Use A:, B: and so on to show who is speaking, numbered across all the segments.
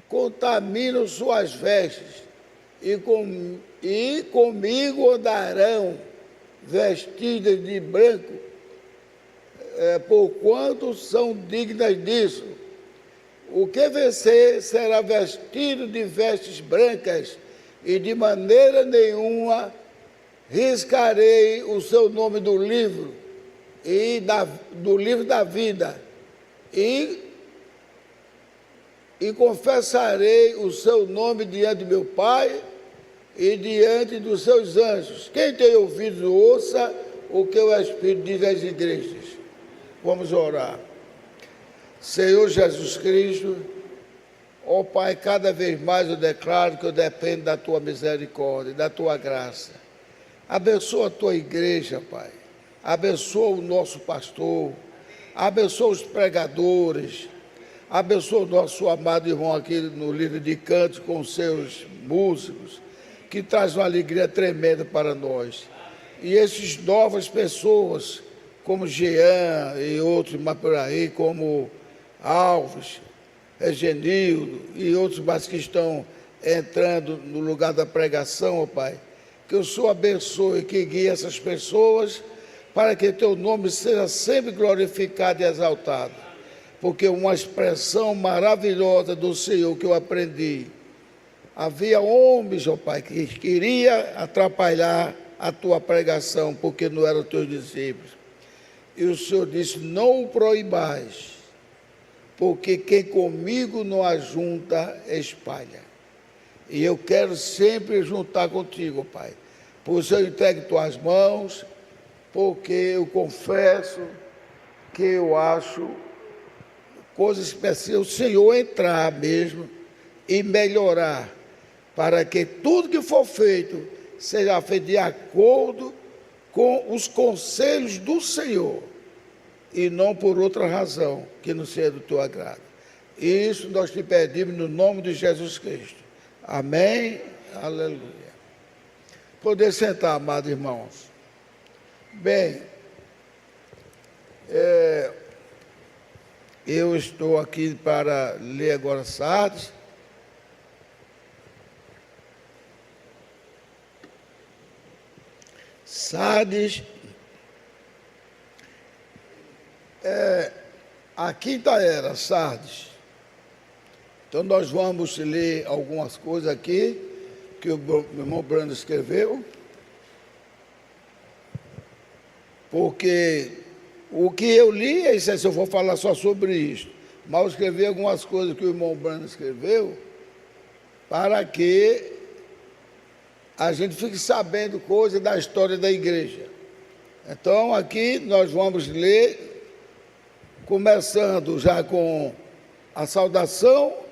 A: contaminam suas vestes, e comigo andarão vestidas de branco, porquanto são dignas disso. O que vencer será vestido de vestes brancas, e de maneira nenhuma riscarei o seu nome do livro, do livro da vida, e confessarei o seu nome diante de meu Pai e diante dos seus anjos. Quem tem ouvidos, ouça o que o Espírito diz às igrejas. Vamos orar. Senhor Jesus Cristo, ó Pai, cada vez mais eu declaro que eu dependo da Tua misericórdia, da Tua graça. Abençoa a Tua igreja, Pai. Abençoa o nosso pastor. Abençoa os pregadores. Abençoa o nosso amado irmão aqui no líder de canto com seus músicos, que traz uma alegria tremenda para nós. E essas novas pessoas, como Jean e outros mais por aí, como Alves, Genildo e outros mais que estão entrando no lugar da pregação, ó Pai, que o Senhor abençoe, que guie essas pessoas, para que Teu nome seja sempre glorificado e exaltado. Porque uma expressão maravilhosa do Senhor que eu aprendi, havia homens, ó Pai, que queria atrapalhar a Tua pregação, porque não eram Teus discípulos. E o Senhor disse, não o proibais, porque quem comigo não ajunta, espalha. E eu quero sempre juntar contigo, Pai. Por isso eu entrego em Tuas mãos, porque eu confesso que eu acho coisa especial, o Senhor entrar mesmo e melhorar, para que tudo que for feito seja feito de acordo com os conselhos do Senhor, e não por outra razão que não seja do Teu agrado. Isso nós te pedimos no nome de Jesus Cristo. Amém. Aleluia. Poder sentar, amados irmãos. Bem, eu estou aqui para ler agora Sardes. Sardes é a quinta era, Sardes. Então nós vamos ler algumas coisas aqui que o meu irmão Brando escreveu, porque o que eu li é isso, eu vou falar só sobre isso, mas eu escrevi algumas coisas que o irmão Brando escreveu, para que a gente fique sabendo coisas da história da igreja. Então aqui nós vamos ler, começando já com a saudação,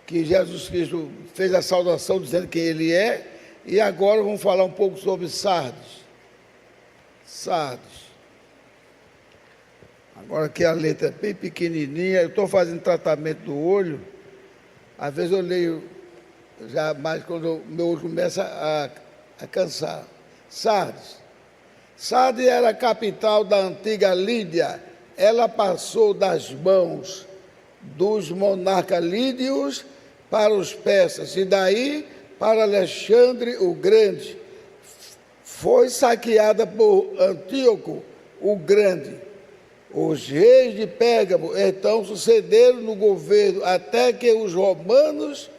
A: que Jesus Cristo fez a saudação dizendo quem Ele é, e agora vamos falar um pouco sobre Sardes. Sardes. Agora aqui a letra é bem pequenininha, eu estou fazendo tratamento do olho, às vezes eu leio já mais quando o meu olho começa a cansar. Sardes. Sardes era a capital da antiga Lídia. Ela passou das mãos dos monarcas lídios para os persas, e daí para Alexandre o Grande. Foi saqueada por Antíoco o Grande. Os reis de Pérgamo então sucederam no governo até que os romanos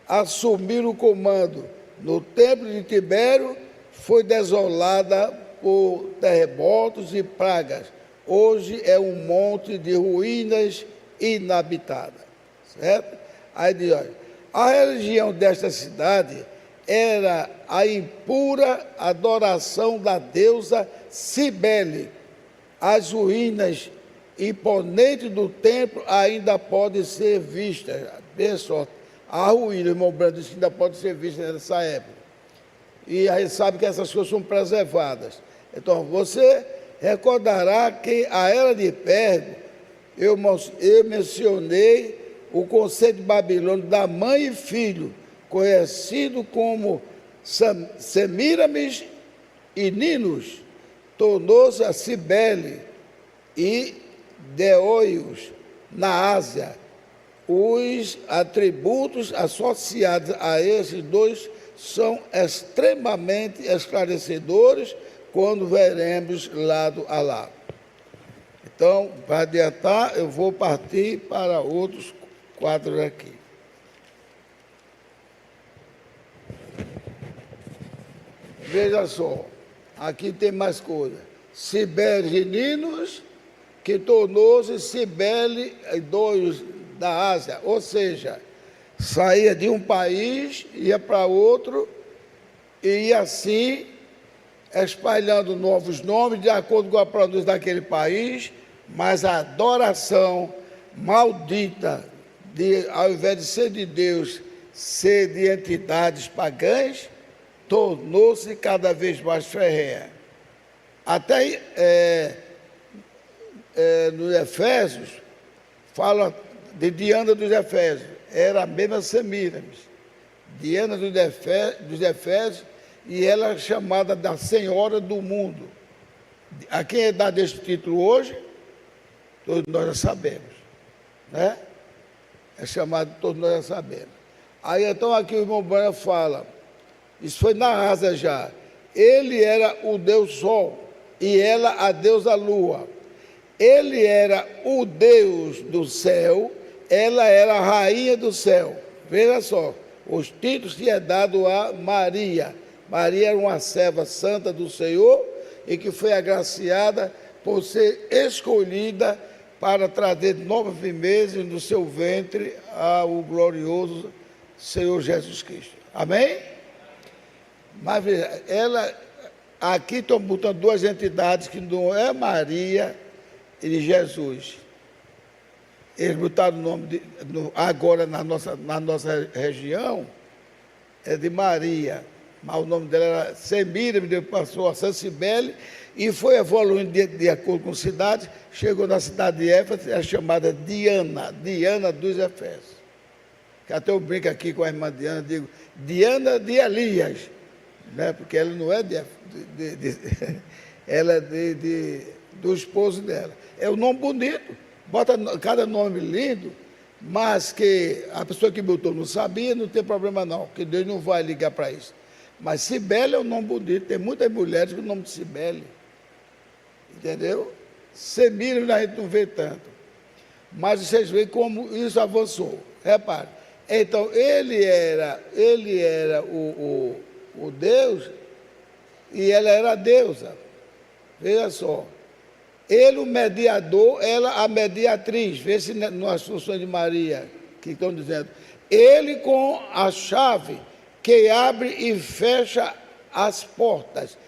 A: assumiram o comando. No tempo de Tibério foi desolada por terremotos e pragas. Hoje é um monte de ruínas inabitada. Certo? Aí diz, olha, a religião desta cidade era a impura adoração da deusa Cibele. As ruínas imponentes do templo ainda podem ser vistas. Pessoal, a ruína, o irmão Brando disse que ainda pode ser vista nessa época. E a gente sabe que essas coisas são preservadas. Então, você recordará que a era de Pérgamo, eu mencionei o conceito de Babilônia da mãe e filho, conhecido como Semíramis e Ninos, tornou-se a Cibele e Deóios na Ásia. os atributos associados a esses dois são extremamente esclarecedores quando veremos lado a lado. Então, para adiantar, eu vou partir para outros quadros aqui. Veja só, aqui tem mais coisa. Cibele de Ninos, que tornou-se Cibele II da Ásia, ou seja, saía de um país, ia para outro, e ia assim espalhando novos nomes de acordo com a pronúncia daquele país, mas a adoração maldita, ao invés de ser de Deus, ser de entidades pagãs, tornou-se cada vez mais ferrenha. Até nos Efésios, fala de Diana dos Efésios, era a mesma Semíramis, Diana dos Efésios, e ela é chamada da Senhora do Mundo. A quem é dado esse título hoje? Todos nós já sabemos, né? É chamado, todos nós já sabemos. Aí então aqui o irmão Branco fala, isso foi na Ásia já, ele era o Deus Sol e ela a deusa Lua. Ele era o Deus do céu, ela era a rainha do céu. Veja só, os títulos que é dado a Maria. Maria era uma serva santa do Senhor e que foi agraciada por ser escolhida para trazer novos firmezas no seu ventre ao glorioso Senhor Jesus Cristo. Amém? Mas veja, aqui estão botando duas entidades que não é Maria e de Jesus. Eles botaram o nome agora na nossa região, é de Maria, mas o nome dela era Semíramis, depois passou a Santa Cibele, e foi evoluindo de acordo com cidades, chegou na cidade de Éfeso, é chamada Diana dos Efésios. Que até eu brinco aqui com a irmã Diana, digo, Diana de Elias, né? Porque ela não é ela é do esposo dela. É um nome bonito, bota cada nome lindo, mas que a pessoa que botou não sabia, não tem problema não, porque Deus não vai ligar para isso. Mas Cibele é um nome bonito, tem muitas mulheres com o nome de Cibele, entendeu? Semíramis a gente não vê tanto, mas vocês veem como isso avançou. Repare, então ele era o Deus e ela era a deusa. Veja só, ele o mediador, ela a mediatriz. Vê se nas funções de Maria, que estão dizendo, ele com a chave que abre e fecha as portas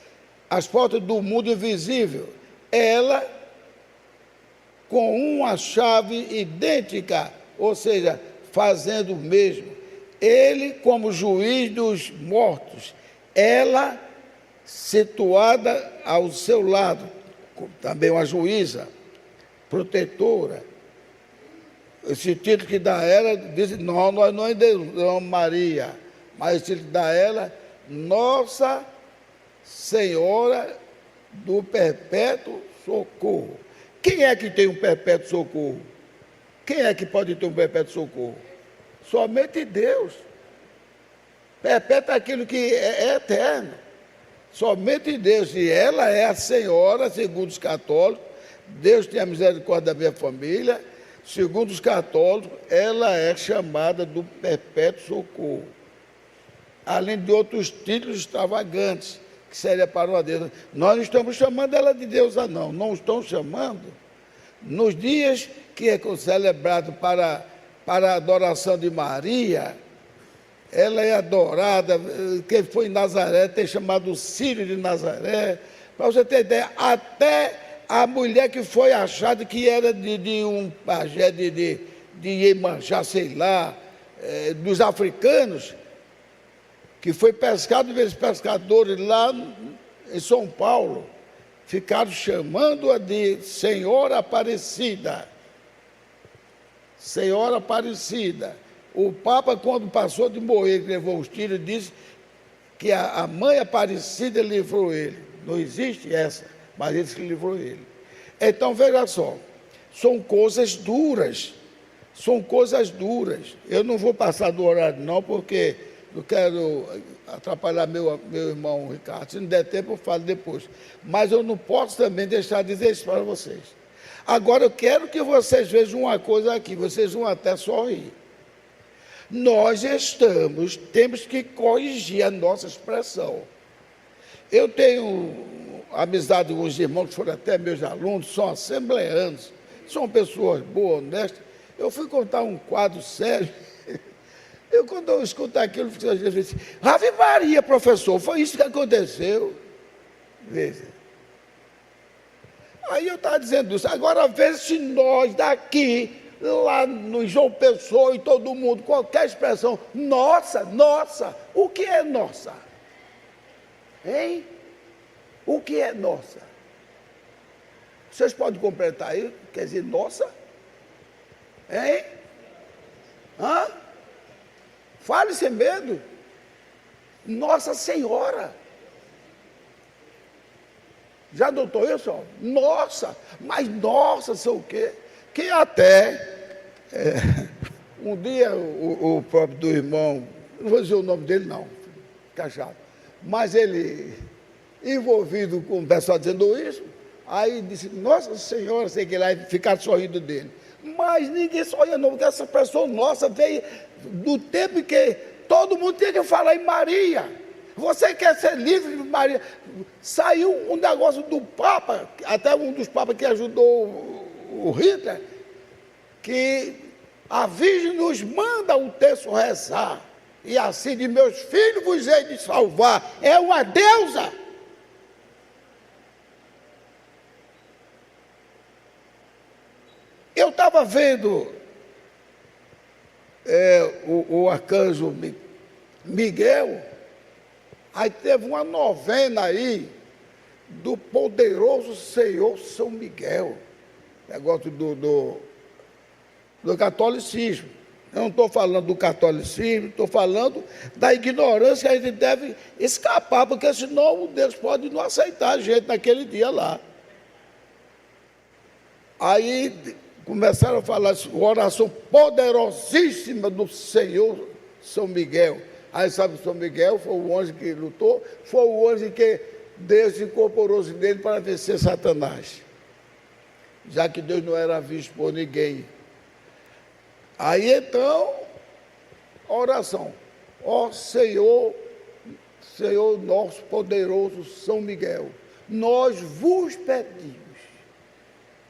A: do mundo invisível, ela com uma chave idêntica, ou seja, fazendo o mesmo. Ele como juiz dos mortos, ela situada ao seu lado, também uma juíza, protetora. Esse título que dá a ela, diz, não, nós não endeusamos Maria, mas esse título que dá a ela, Nossa Senhora do Perpétuo Socorro. Quem é que tem um perpétuo socorro? Quem é que pode ter um perpétuo socorro? Somente Deus. Perpétuo é aquilo que é eterno. Somente Deus. E ela é a Senhora, segundo os católicos. Deus tem a misericórdia da minha família. Segundo os católicos, ela é chamada do perpétuo socorro. Além de outros títulos extravagantes, que seria para uma deusa. Nós não estamos chamando ela de deusa, não. Não estão chamando. Nos dias que é celebrado para a adoração de Maria, ela é adorada. Quem foi em Nazaré tem chamado Círio de Nazaré. Para você ter ideia, até a mulher que foi achada que era de um pajé de Iemanjá, sei lá, dos africanos, que foi pescado pelos pescadores lá em São Paulo, ficaram chamando-a de Senhora Aparecida. Senhora Aparecida. O Papa, quando passou de morrer, que levou os tiros, disse que a mãe Aparecida livrou ele. Não existe essa, mas ele que livrou ele. Então, veja só, são coisas duras, São coisas duras. Eu não vou passar do horário não, porque não quero atrapalhar meu irmão Ricardo. Se não der tempo, eu falo depois. Mas eu não posso também deixar de dizer isso para vocês. Agora eu quero que vocês vejam uma coisa aqui, vocês vão até sorrir. Nós temos que corrigir a nossa expressão. Eu tenho amizade com os irmãos que foram até meus alunos, são assembleanos, são pessoas boas, honestas. Eu fui contar um quadro sério. Quando eu escuto aquilo, eu disse assim, Ave Maria, professor, foi isso que aconteceu. Veja. Aí eu estava dizendo isso. Agora veja se nós daqui, lá no João Pessoa e todo mundo, qualquer expressão, nossa, o que é nossa? Hein? O que é nossa? Vocês podem completar aí? Quer dizer, nossa? Hein? Hã? Fale sem medo. Nossa Senhora. Já notou isso? Nossa, mas nossa, sei o quê? Que até, um dia o próprio do irmão, não vou dizer o nome dele não, fica chato, mas ele, envolvido com o pessoal dizendo isso, aí disse, Nossa Senhora, sei que lá, e ficaram sorrindo dele. Mas ninguém sorria não, porque essa pessoa nossa veio do tempo que todo mundo tinha que falar em Maria. Você quer ser livre de Maria? Saiu um negócio do Papa, até um dos papas que ajudou o Hitler, que a Virgem nos manda um texto rezar, e assim de meus filhos vos hei de salvar. É uma deusa. Eu estava vendo o arcanjo Miguel, aí teve uma novena aí do poderoso Senhor São Miguel, negócio do catolicismo. Eu não estou falando do catolicismo, estou falando da ignorância que a gente deve escapar, porque senão Deus pode não aceitar a gente naquele dia lá. Aí começaram a falar assim, uma oração poderosíssima do Senhor São Miguel. Aí sabe, São Miguel foi o anjo que lutou, foi o anjo que Deus incorporou-se nele para vencer Satanás, já que Deus não era visto por ninguém. Aí então, a oração, ó Senhor nosso poderoso São Miguel, nós vos pedimos.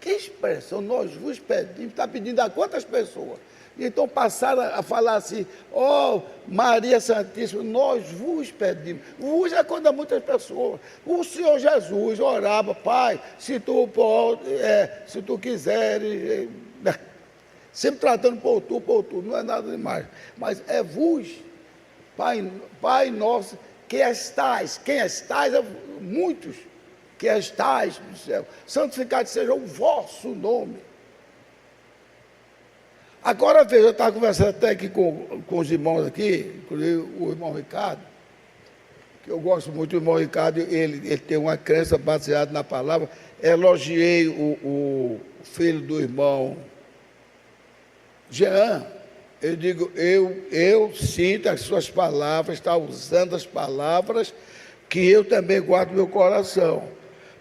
A: Que expressão, nós vos pedimos, está pedindo a quantas pessoas? Então passaram a falar assim, ó Maria Santíssima, nós vos pedimos. Vos é quando há muitas pessoas. O Senhor Jesus orava, Pai, se tu quiseres, sempre tratando por tu, não é nada demais. Mas é vos, Pai nosso, que estais, quem estais é muitos, que estais no céu, santificado seja o vosso nome. Agora veja, eu estava conversando até aqui com os irmãos aqui, inclusive o irmão Ricardo, que eu gosto muito do irmão Ricardo, ele tem uma crença baseada na palavra. Elogiei o filho do irmão Jean. Eu digo, eu sinto as suas palavras, está usando as palavras que eu também guardo no meu coração.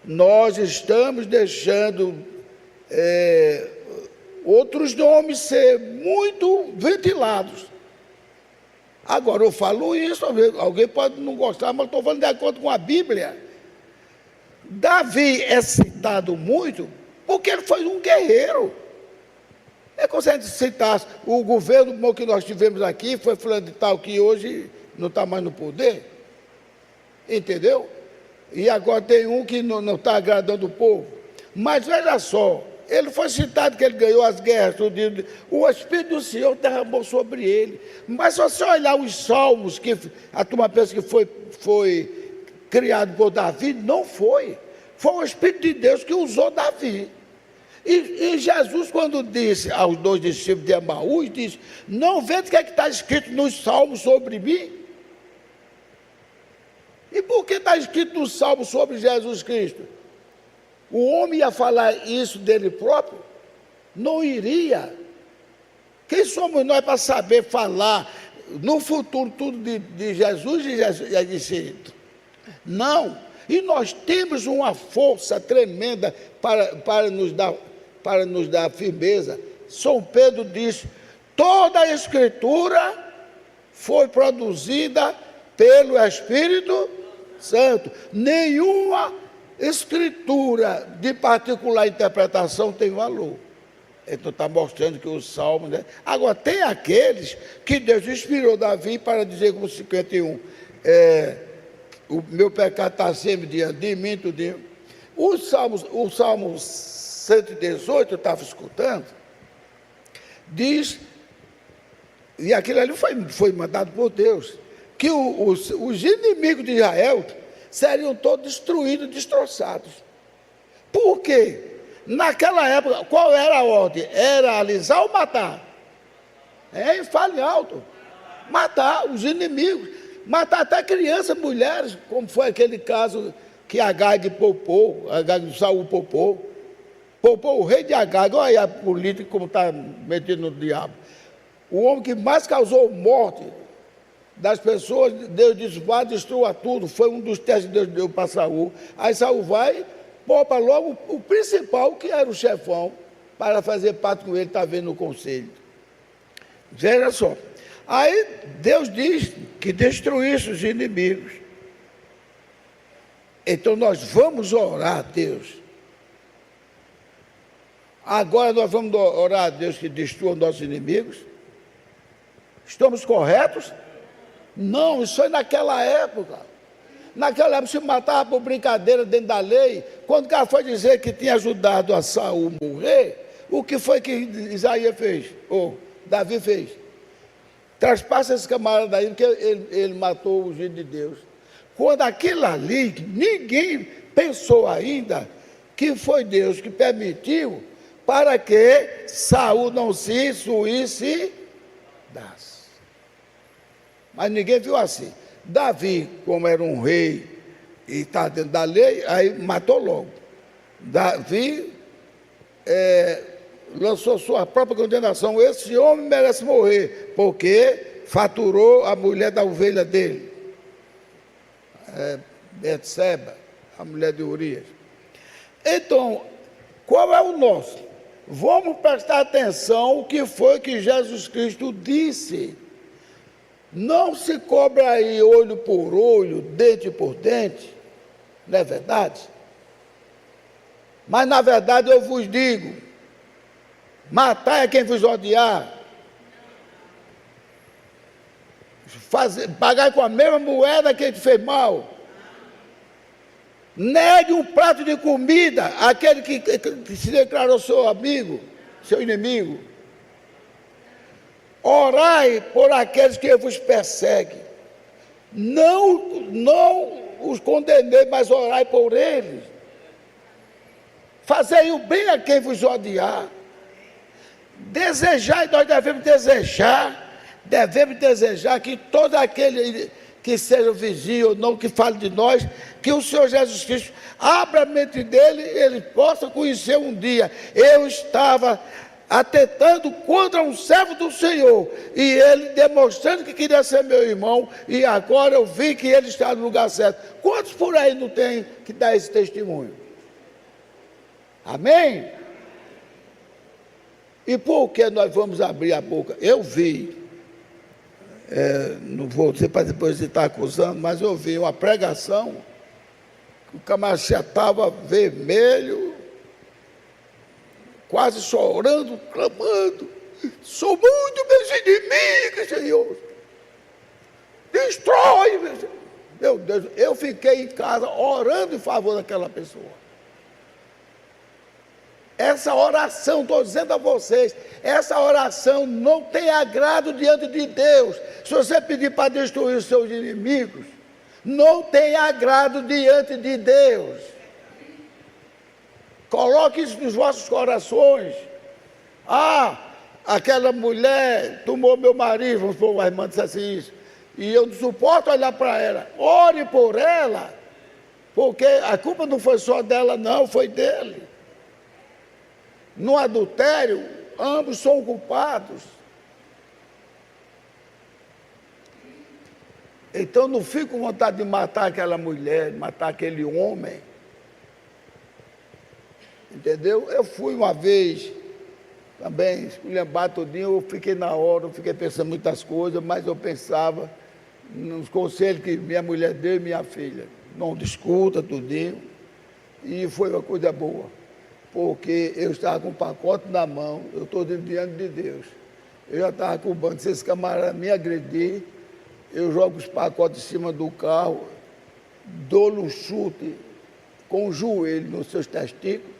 A: Nós estamos deixando outros nomes ser muito ventilados. Agora, eu falo isso, alguém pode não gostar, mas estou falando de acordo com a Bíblia. Davi é citado muito porque ele foi um guerreiro. É como se a gente citasse o governo que nós tivemos aqui, foi fulano de tal, que hoje não está mais no poder. Entendeu? E agora tem um que não está agradando o povo. Mas veja só, ele foi citado que ele ganhou as guerras, tudo, o Espírito do Senhor derramou sobre ele. Mas se você olhar os salmos, que a turma pensa que foi criado por Davi, não foi. Foi o Espírito de Deus que usou Davi. E Jesus, quando disse aos 2 discípulos de Emaús, disse, não vê o que está escrito nos salmos sobre mim? E por que está escrito no salmo sobre Jesus Cristo? O homem ia falar isso dele próprio? Não iria. Quem somos nós para saber falar no futuro tudo de Jesus e de Cristo? Não. E nós temos uma força tremenda para nos dar firmeza. São Pedro diz: toda a Escritura foi produzida pelo Espírito Santo. Nenhuma Escritura de particular interpretação tem valor. Então está mostrando que os salmos, né? Agora, tem aqueles que Deus inspirou Davi para dizer, como 51, o meu pecado está sempre diante de mim, tudo. O Salmo 118, eu estava escutando, diz, e aquilo ali foi mandado por Deus, que os inimigos de Israel seriam todos destruídos, destroçados. Por quê? Naquela época, qual era a ordem? Era alisar ou matar? Fale alto. Matar os inimigos. Matar até crianças, mulheres, como foi aquele caso que Agag poupou, Agag Saul poupou o rei de Agag. Olha aí a política como está metido no diabo. O homem que mais causou morte das pessoas, Deus disse, vá, destrua tudo. Foi um dos testes que Deus deu para Saul. Aí Saul vai, poupa logo o principal, que era o chefão, para fazer parte com ele, está vendo no conselho. Veja só. Aí Deus diz que destruísse os inimigos. Então nós vamos orar a Deus. Agora nós vamos orar a Deus que destrua os nossos inimigos. Estamos corretos? Não, isso foi naquela época. Naquela época se matava por brincadeira dentro da lei. Quando o cara foi dizer que tinha ajudado a Saul morrer, o que foi que Isaías fez? Ou Davi fez? Traspassa esse camarada aí, porque ele matou o ungido de Deus. Quando aquilo ali, ninguém pensou ainda que foi Deus que permitiu para que Saul não se suicidasse. Mas ninguém viu assim. Davi, como era um rei e está dentro da lei, aí matou logo. Davi lançou sua própria condenação. Esse homem merece morrer, porque faturou a mulher da ovelha dele, Betseba, a mulher de Urias. Então, qual é o nosso? Vamos prestar atenção o que foi que Jesus Cristo disse. Não se cobra aí olho por olho, dente por dente, não é verdade? Mas na verdade eu vos digo, matar é quem vos odiar. Pagar com a mesma moeda que te fez mal. Negue um prato de comida àquele que se declarou seu amigo, seu inimigo. Orai por aqueles que vos perseguem. Não os condenei, mas orai por eles. Fazei o bem a quem vos odiar. Desejai, nós devemos desejar que todo aquele que seja vizinho ou não, que fale de nós, que o Senhor Jesus Cristo abra a mente dele, ele possa conhecer um dia. Eu estava atentando contra um servo do Senhor, e ele demonstrando que queria ser meu irmão, e agora eu vi que ele está no lugar certo. Quantos por aí não tem que dar esse testemunho? Amém? E por que nós vamos abrir a boca? Eu vi, não vou dizer para depois estar acusando, mas eu vi uma pregação, que o camarada estava vermelho, quase chorando, clamando, sou muito meus inimigos, Senhor, destrói, meu Deus. Eu fiquei em casa orando em favor daquela pessoa. Essa oração, estou dizendo a vocês, essa oração não tem agrado diante de Deus. Se você pedir para destruir os seus inimigos, não tem agrado diante de Deus. Coloque isso nos vossos corações. Aquela mulher tomou meu marido, vamos supor, a irmã disse assim isso, e eu não suporto olhar para ela. Ore por ela, porque a culpa não foi só dela, não, foi dele. No adultério, ambos são culpados. Então não fico com vontade de matar aquela mulher, de matar aquele homem. Entendeu? Eu fui uma vez também, esculhambar tudinho, eu fiquei na hora, eu fiquei pensando muitas coisas, mas eu pensava nos conselhos que minha mulher deu e minha filha. Não discuta tudinho. E foi uma coisa boa, porque eu estava com um pacote na mão, eu estou diante de Deus. Eu já estava com o banco, se esse camarada me agredir, eu jogo os pacotes em cima do carro, dou-lhe um chute com o joelho nos seus testículos,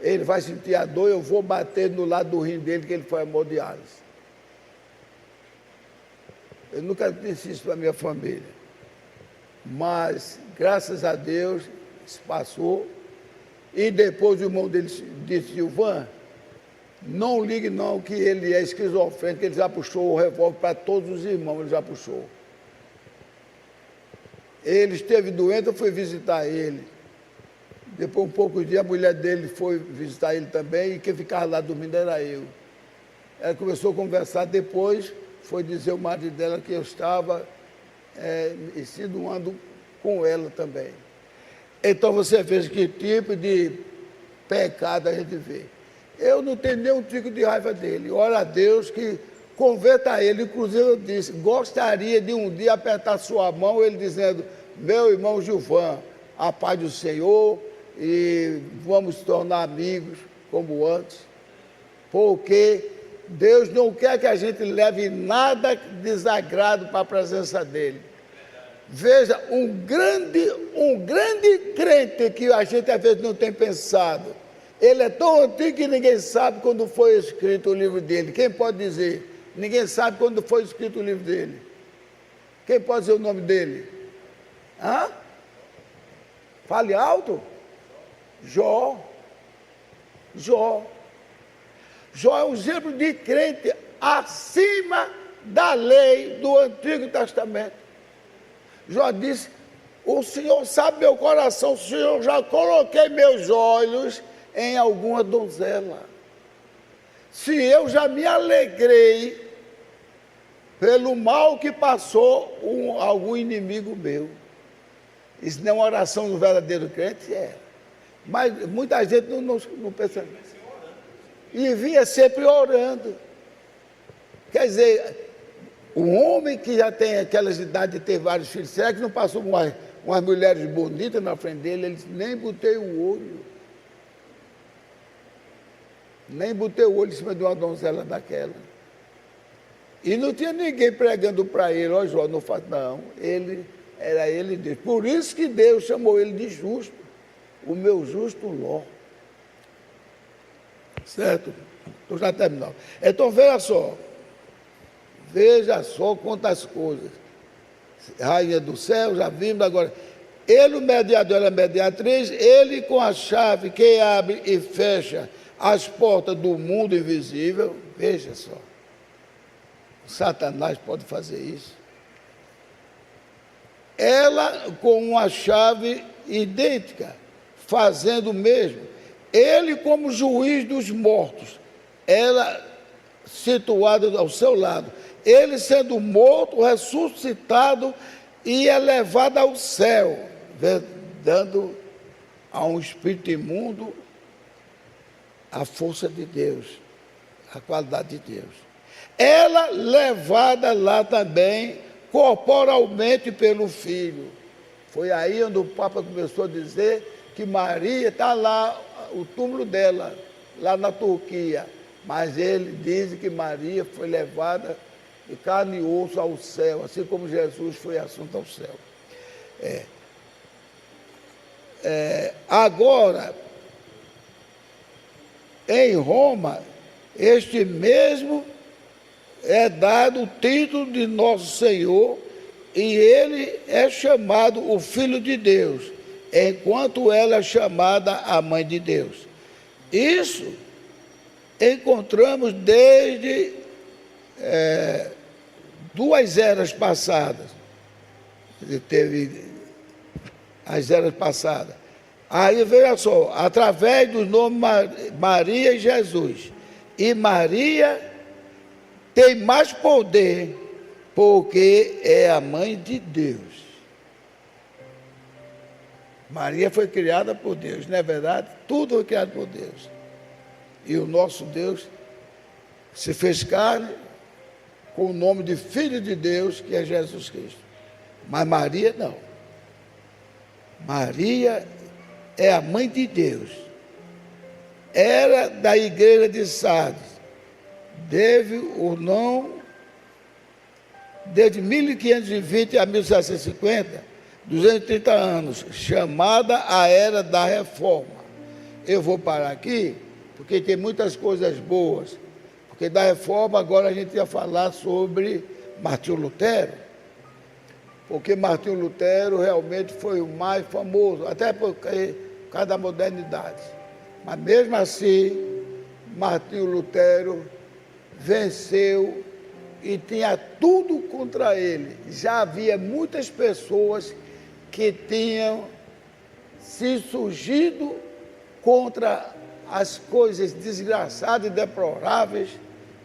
A: ele vai sentir a dor, eu vou bater no lado do rim dele, que ele foi hemodiálise. Eu nunca disse isso para a minha família, mas, graças a Deus, se passou. E depois o irmão dele disse: Gilvan, não ligue não que ele é esquizofrênico, ele já puxou o revólver para todos os irmãos, ele já puxou. Ele esteve doente, eu fui visitar ele. Depois, um pouco de dia, a mulher dele foi visitar ele também, e quem ficava lá dormindo era eu. Ela começou a conversar, depois foi dizer ao marido dela que eu estava insinuando com ela também. Então você veja que tipo de pecado a gente vê. Eu não tenho nenhum tipo de raiva dele. Ora a Deus que converta ele. Inclusive eu disse, gostaria de um dia apertar sua mão, ele dizendo: meu irmão Gilvan, a paz do Senhor, e vamos nos tornar amigos como antes. Porque Deus não quer que a gente leve nada desagrado para a presença dele. Veja, um grande crente que a gente às vezes não tem pensado. Ele é tão antigo que ninguém sabe quando foi escrito o livro dele. Quem pode dizer? Ninguém sabe quando foi escrito o livro dele. Quem pode dizer o nome dele? Hã? Fale alto. Jó. Jó é um exemplo de crente acima da lei do Antigo Testamento. Jó disse: o Senhor sabe meu coração, o Senhor já coloquei meus olhos em alguma donzela. Se eu já me alegrei pelo mal que passou algum inimigo meu. Isso não é uma oração do verdadeiro crente? É. Mas muita gente não pensa. E vinha sempre orando. Quer dizer, um homem que já tem aquelas idades de ter vários filhos, será que não passou umas mulheres bonitas na frente dele? Ele disse: nem botei o olho. Nem botei o olho em cima de uma donzela daquela. E não tinha ninguém pregando para ele: ó Jó, não faz não. Era ele Deus. Por isso que Deus chamou ele de justo. O meu justo Ló. Certo? Estou já terminando. Então veja só. Veja só quantas coisas. Rainha do céu, já vimos agora. Ele, o mediador, ela é a mediatriz, ele com a chave que abre e fecha as portas do mundo invisível. Veja só. Satanás pode fazer isso. Ela com uma chave idêntica, fazendo o mesmo. Ele como juiz dos mortos, ela situada ao seu lado. Ele sendo morto, ressuscitado e elevado ao céu, dando a um espírito imundo a força de Deus, a qualidade de Deus. Ela levada lá também, corporalmente pelo Filho. Foi aí onde o Papa começou a dizer que Maria está lá, o túmulo dela, lá na Turquia. Mas ele diz que Maria foi levada de carne e osso ao céu, assim como Jesus foi assunto ao céu. Agora, em Roma, este mesmo é dado o título de nosso Senhor, e ele é chamado o Filho de Deus, enquanto ela é chamada a Mãe de Deus. Isso encontramos desde duas eras passadas. Teve as eras passadas. Aí, veja só, através do nome Maria e Jesus. E Maria tem mais poder, porque é a mãe de Deus. Maria foi criada por Deus, não é verdade? Tudo foi criado por Deus. E o nosso Deus se fez carne com o nome de Filho de Deus, que é Jesus Cristo. Mas Maria não. Maria é a mãe de Deus. Era da igreja de Sardes. Desde 1520 a 1750, 230 anos, chamada a Era da Reforma. Eu vou parar aqui, porque tem muitas coisas boas. Porque da Reforma agora a gente ia falar sobre Martinho Lutero. Porque Martinho Lutero realmente foi o mais famoso, até por causa da modernidade. Mas mesmo assim, Martinho Lutero venceu e tinha tudo contra ele. Já havia muitas pessoas que tinham se surgido contra as coisas desgraçadas e deploráveis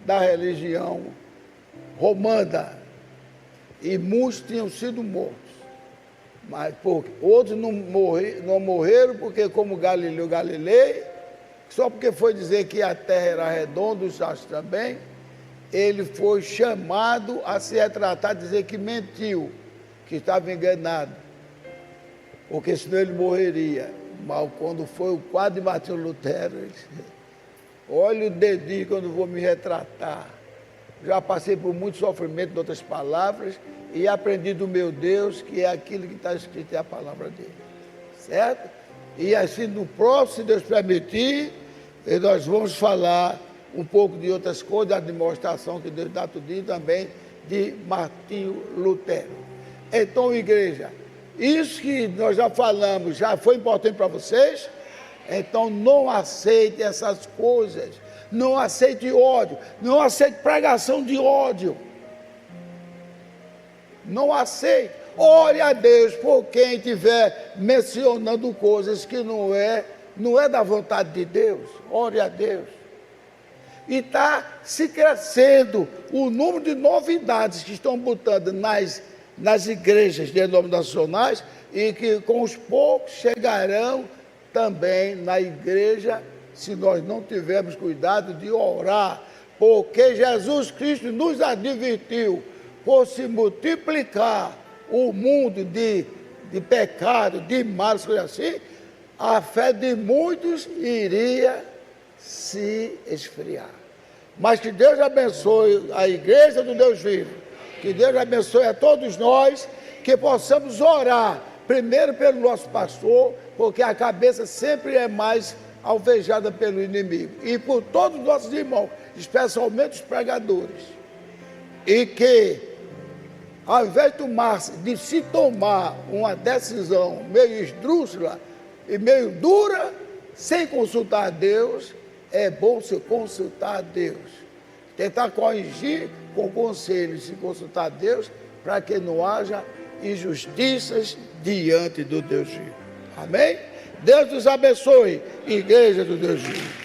A: da religião romana. E muitos tinham sido mortos. Mas outros não morreram porque, como Galileu Galilei, só porque foi dizer que a terra era redonda, os astros também, ele foi chamado a se retratar, dizer que mentiu, que estava enganado, porque senão ele morreria. Mas quando foi o quadro de Martinho Lutero, ele disse: olha o dedinho quando vou me retratar. Já passei por muito sofrimento, de outras palavras, e aprendi do meu Deus que é aquilo que está escrito, é a palavra dele. Certo? E assim, no próximo, se Deus permitir, nós vamos falar um pouco de outras coisas, da demonstração que Deus dá tudo, também de Martinho Lutero. Então, igreja, isso que nós já falamos, já foi importante para vocês? Então, não aceite essas coisas. Não aceite ódio. Não aceite pregação de ódio. Não aceite. Ore a Deus por quem estiver mencionando coisas que não é da vontade de Deus. Ore a Deus. E está se crescendo o número de novidades que estão botando nas igrejas denominacionais e que com os poucos chegarão também na igreja, se nós não tivermos cuidado de orar, porque Jesus Cristo nos advertiu, por se multiplicar o mundo de pecado, de males, coisas assim, a fé de muitos iria se esfriar. Mas que Deus abençoe a igreja do Deus vivo, que Deus abençoe a todos nós, que possamos orar, primeiro pelo nosso pastor, porque a cabeça sempre é mais alvejada pelo inimigo, e por todos os nossos irmãos, especialmente os pregadores, e que, ao invés de se tomar uma decisão meio esdrúxula e meio dura, sem consultar a Deus, é bom se consultar a Deus. Tentar corrigir com conselhos, se consultar a Deus, para que não haja injustiças diante do Deus vivo. Amém? Deus nos abençoe, igreja do Deus vivo.